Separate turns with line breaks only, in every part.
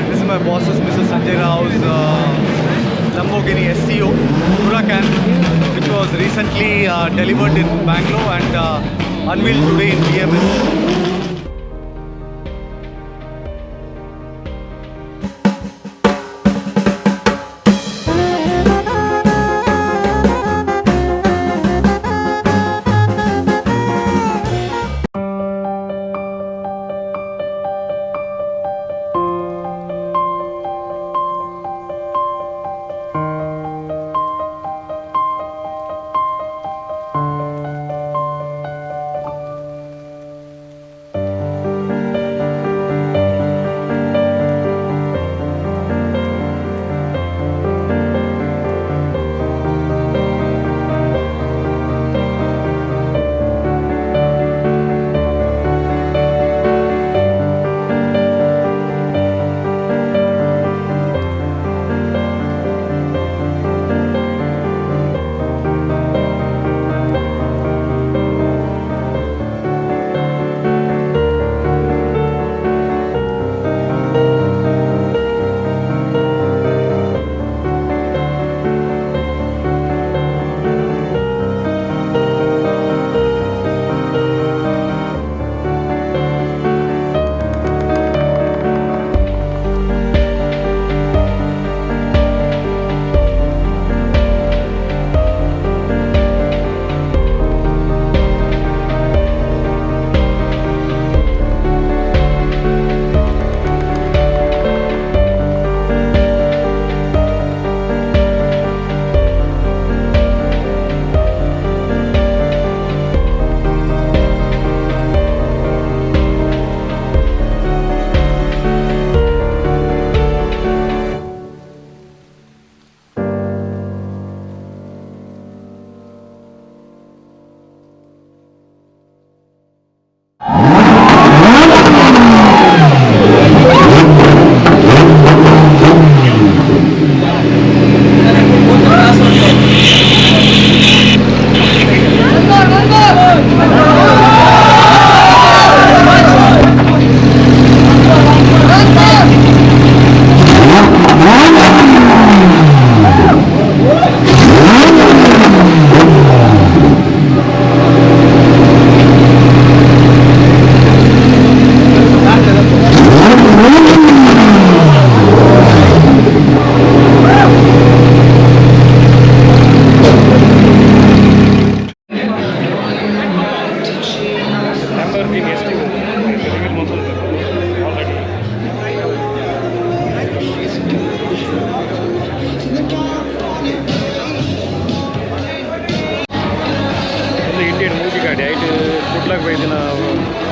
This is my boss's, Mr. Sanjay Rao's Lamborghini STO Huracan, which was recently delivered in Bangalore and unveiled today in BMS.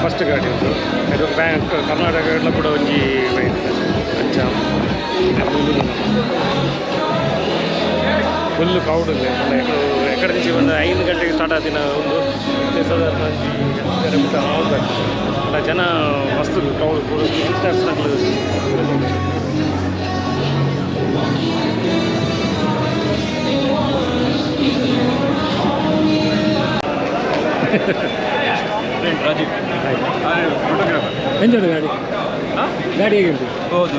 First ಗಾಡಿ ಇದು ಇದು bank Karnataka ಕೂಡ ಒಂಜಿ ಅಂಚ full crowd ಇದೆ ಎಕಡೆ నుంచి ಒಂದು 5 ಗಂಟೆಗೆ ಸ್ಟಾರ್ಟ್ ಆದಿನ ಒಂದು ಸಾಧಾರಣ ಅಲ್ಲ ಜನ ಮಸ್ತ್ ಕ್ರೌಡ್ ಪೂರ ಸ್ಟಾಫ್ಸ್ನಾಗ್ಲು
ರಾಜೀವ್ ಫೋಟೋಗ್ರಾಫರ್
ಎಂಜೋಡು ಗಾಡಿ ಗಾಡಿ ಹೇಗೆ
ಹೌದು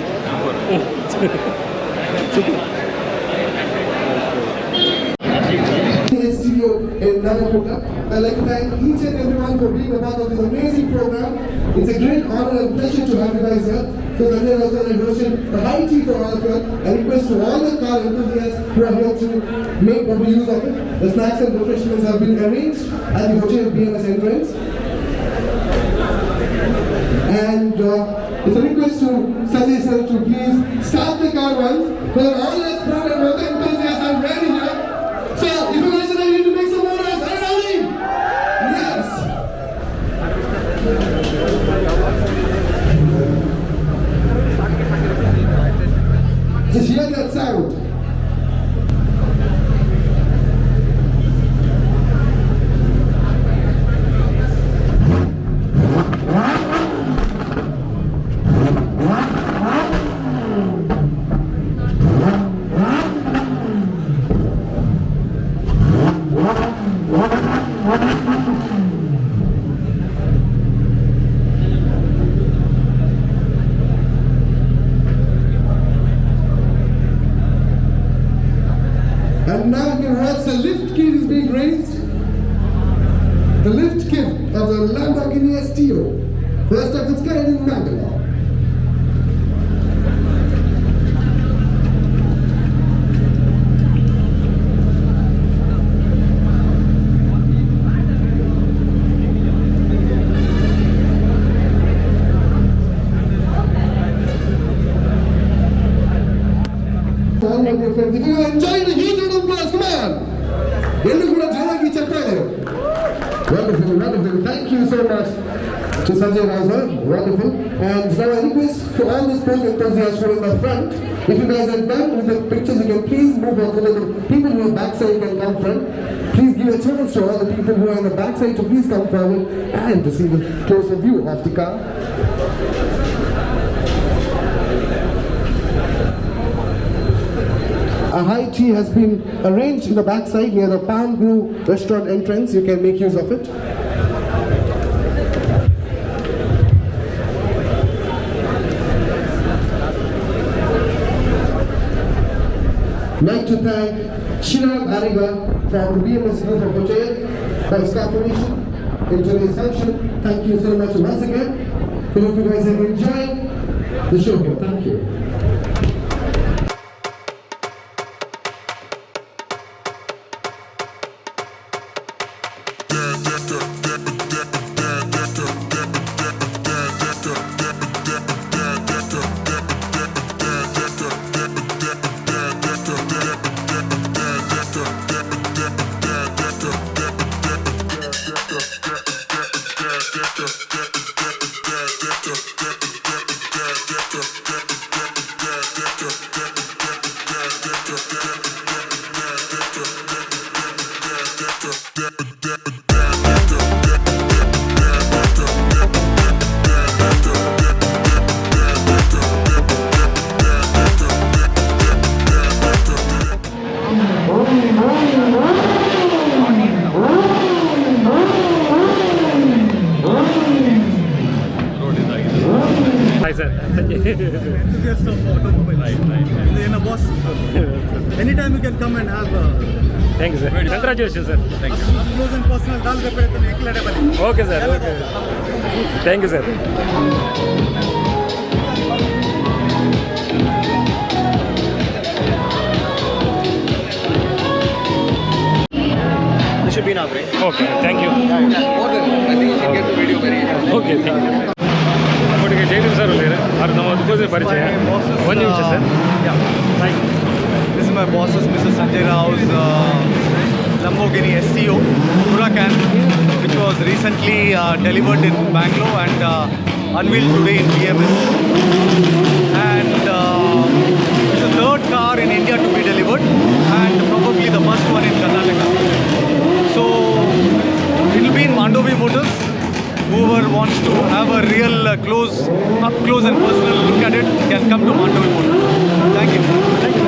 Studio in Mangalore. I'd like to thank each and everyone for being a part of this amazing program. It's a great honor and pleasure to have you guys here. So Sanjay also and Roshan, the high tea for all of you. I request to all the car enthusiasts who are here to make proper use of it. The snacks and refreshments have been arranged at the hotel BMS entrance. And it's a request to Sanjay sir to please start the car once. For all us program motor enthusiasts are ready here. So if you guys are ready to make some orders, are you ready? Yes. Just hear that sound. the lift kit is being raised. The lift kit of the Lamborghini STO. First of its kind in Mangalore. All my dear friends, if you enjoy the huge round of applause, come on! Wonderful, wonderful. Thank you so much to Sanjay Rao sir. Wonderful. And now I request to all the sports enthusiasts who are in the front, if you guys are done with the pictures, you can please move on so that the people who are backside can come front. Please give a chance to all the people who are in the backside to please come forward and to see the closer view of the car. A high tea has been arranged in the backside near the Palm Grove restaurant entrance. You can make use of it. I'd like to thank Shanadi from the BMS Group of Hotel for his cooperation in today's function. Thank you so much once again. I hope you guys have enjoyed the show here. Thank you.
Hi sir.
Enthusiast of automobile.
Right.
In a boss. Anytime you can come and have
Thank you sir. Congratulations sir. Thank you.
up close and personal. Dal repete ekilade bani.
Okay sir. Okay. Thank you sir.
This should be enough, right?
Okay. Thank you.
More than I think you should get the video very.
Okay. Thank you. ಒಟ್ಟಿಗೆ Jaideep sir ಇದ್ದಾರೆ ಅವ್ರು ನಮ್ಮ ಅದಕ್ಕೋಸ್ಕರ ಪರಿಚಯ ಒಂದು ನಿಮಿಷ sir thank you.
This is my boss's Mr. Sanjay Rao's Lamborghini STO Huracan, which was recently delivered in Bangalore and unveiled today in PMS. And it's the third car in India to be delivered and probably the first one in Karnataka. So it will be in Mandovi Motors. Whoever wants to have a real up close and personal look at it can come to Mandovi Motors. Thank you. Thank you.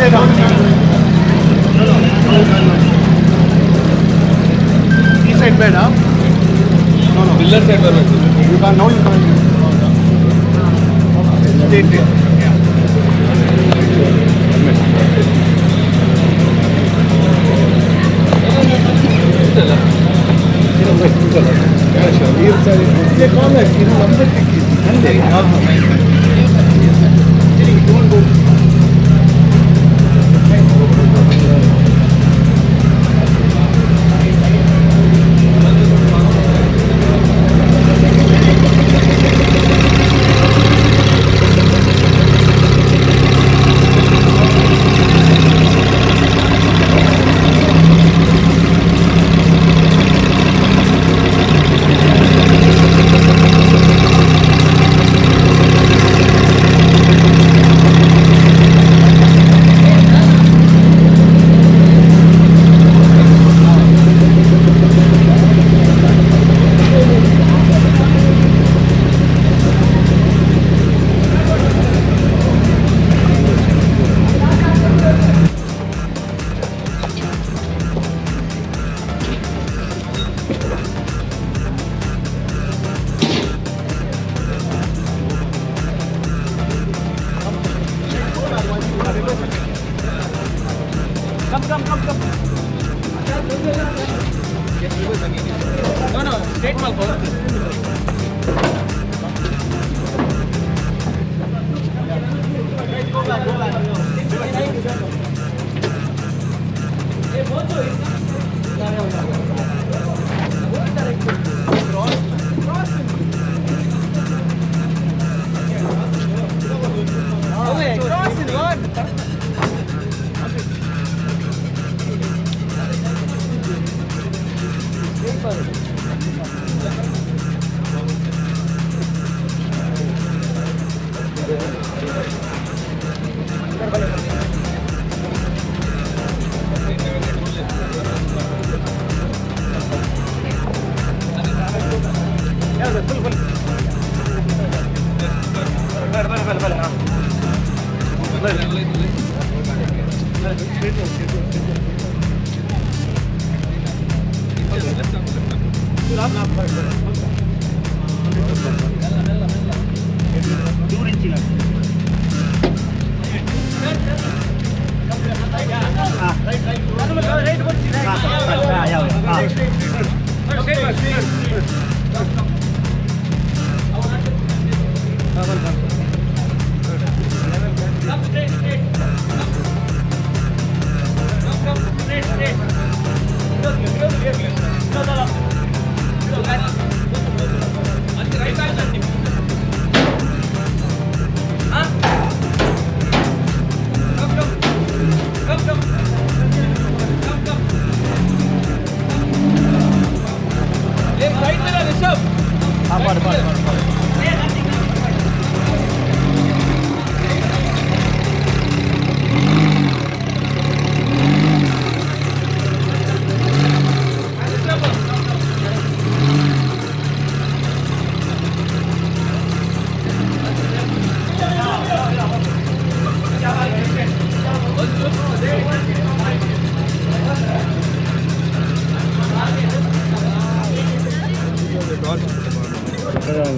East side bed, huh? No. Pillar side bed. You can't know. You can't.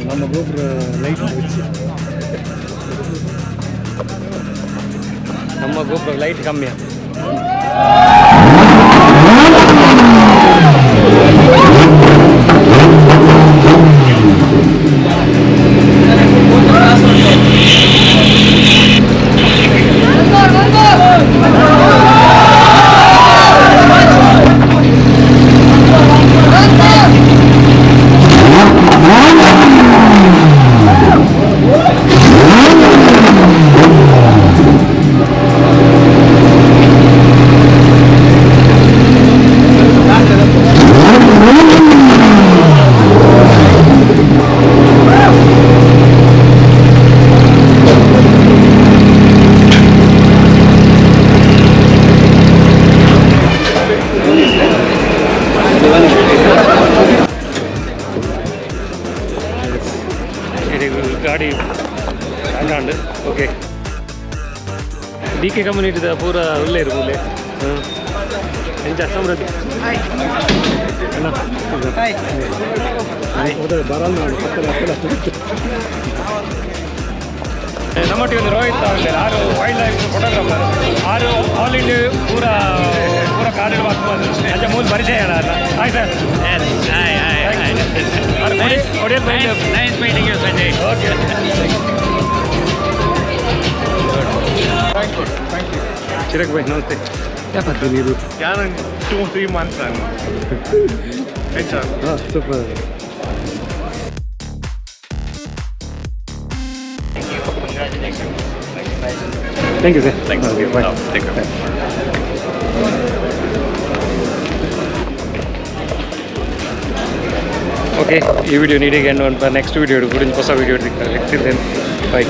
நம்ம கோபுர light வச்சு நம்ம கோபுர light கம்மியா गाड़ी okay D K ಕಮ್ಯುನಿಟಿದ ಪೂರ ಒಳ್ಳೆ ಇರ್ಬೋದು ಎಂಚ ಸಮೃದ್ಧಿ ನಮ್ಮೊಟ್ಟಿಗೆ ಒಂದು ರೋಹಿತ್ ಅವರೇ ಆರು ವೈಲ್ಡ್ ಲೈಫ್ ಫೋಟೋಗ್ರಾಫರ್ ಆರು ಆಲ್ ಇಂಡಿಯಾ ಪೂರ ಕಾಡು ವಾಸ್ತವ ಅಜ್ಜ ಮೂಲ ಪರಿಚಯ ಅಲ್ಲ hi sir
Nice meeting you, Sanjay.
Okay
Thank you.
ಚಿರಕ್ ಬೈ ನಮಸ್ತೆ ಯಾಕಂತ ನೀರು
Yeah, 2-3 months and
ಹಾಂ super thank you sir
thanks.
Okay bye
Take care.
Okay ಈ ವಿಡಿಯೋ ನೀಡಿಗೆ ಎಂಡ್ ನೆಕ್ಸ್ಟ್ ವಿಡಿಯೋ ಗುరించి ಹೊಸ ವಿಡಿಯೋ ಸಿಗ್ತೇನೆ ಬಾಯ್